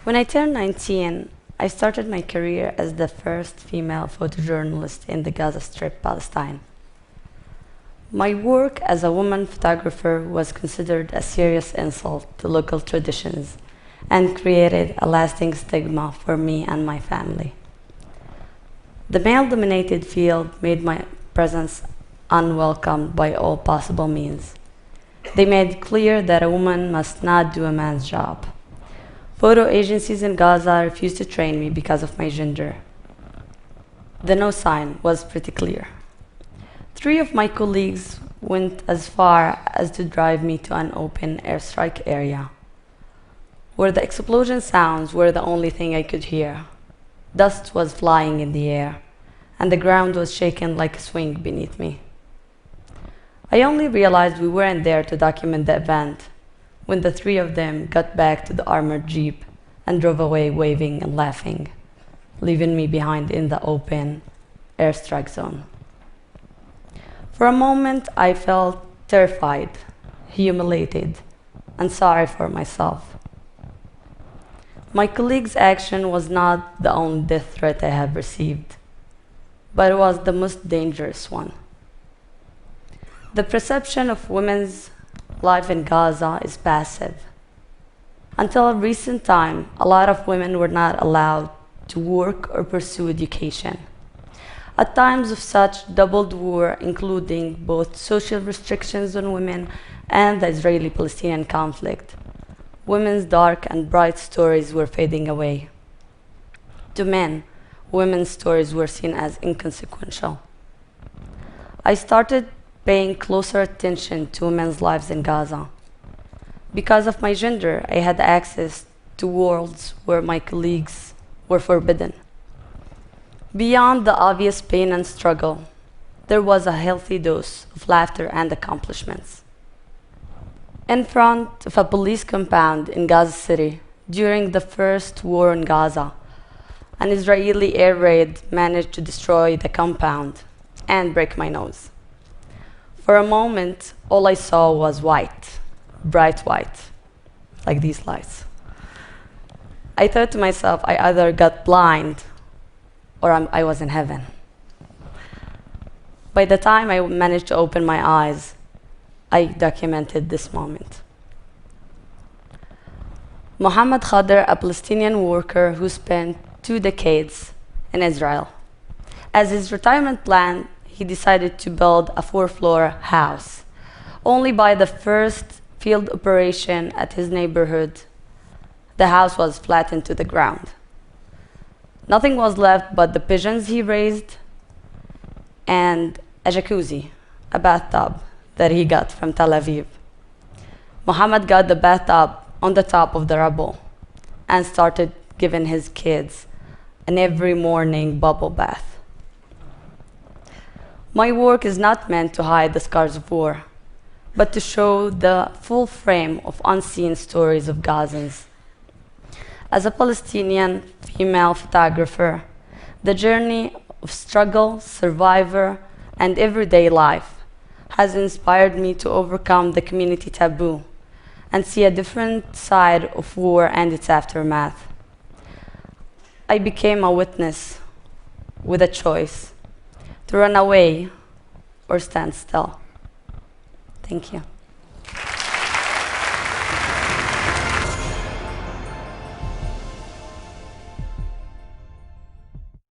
When I turned 19, I started my career as the first female photojournalist in the Gaza Strip, Palestine. My work as a woman photographer was considered a serious insult to local traditions and created a lasting stigma for me and my family. The male-dominated field made my presence unwelcome by all possible means. They made clear that a woman must not do a man's job. Photo agencies in Gaza refused to train me because of my gender. The no sign was pretty clear. 3 of my colleagues went as far as to drive me to an open airstrike area, where the explosion sounds were the only thing I could hear. Dust was flying in the air, and the ground was shaken like a swing beneath me. I only realized we weren't there to document the event when the 3 of them got back to the armored jeep and drove away waving and laughing, leaving me behind in the open airstrike zone. For a moment, I felt terrified, humiliated, and sorry for myself. My colleague's action was not the only death threat I have received, but it was the most dangerous one. The perception of women's life in Gaza is passive. Until a recent time, a lot of women were not allowed to work or pursue education. At times of such doubled war, including both social restrictions on women and the Israeli-Palestinian conflict, women's dark and bright stories were fading away. To men, women's stories were seen as inconsequential. I started paying closer attention to women's lives in Gaza. Because of my gender, I had access to worlds where my colleagues were forbidden. Beyond the obvious pain and struggle, there was a healthy dose of laughter and accomplishments. In front of a police compound in Gaza City, during the first war in Gaza, an Israeli air raid managed to destroy the compound and break my nose. For a moment, all I saw was white, bright white, like these lights. I thought to myself, I either got blind or I was in heaven. By the time I managed to open my eyes, I documented this moment. Muhammad, a Palestinian worker who spent 2 decades in Israel. As his retirement plan, he decided to build a 4-floor house. Only by the first field operation at his neighborhood, the house was flattened to the ground. Nothing was left but the pigeons he raised and a jacuzzi, a bathtub that he got from Tel Aviv. Muhammad got the bathtub on the top of the rubble and started giving his kids an every morning bubble bath. My work is not meant to hide the scars of war, but to show the full frame of unseen stories of Gazans. As a Palestinian female photographer, the journey of struggle, survivor, and everyday life has inspired me to overcome the community taboo and see a different side of war and its aftermath. I became a witness with a choice: to run away or stand still. Thank you.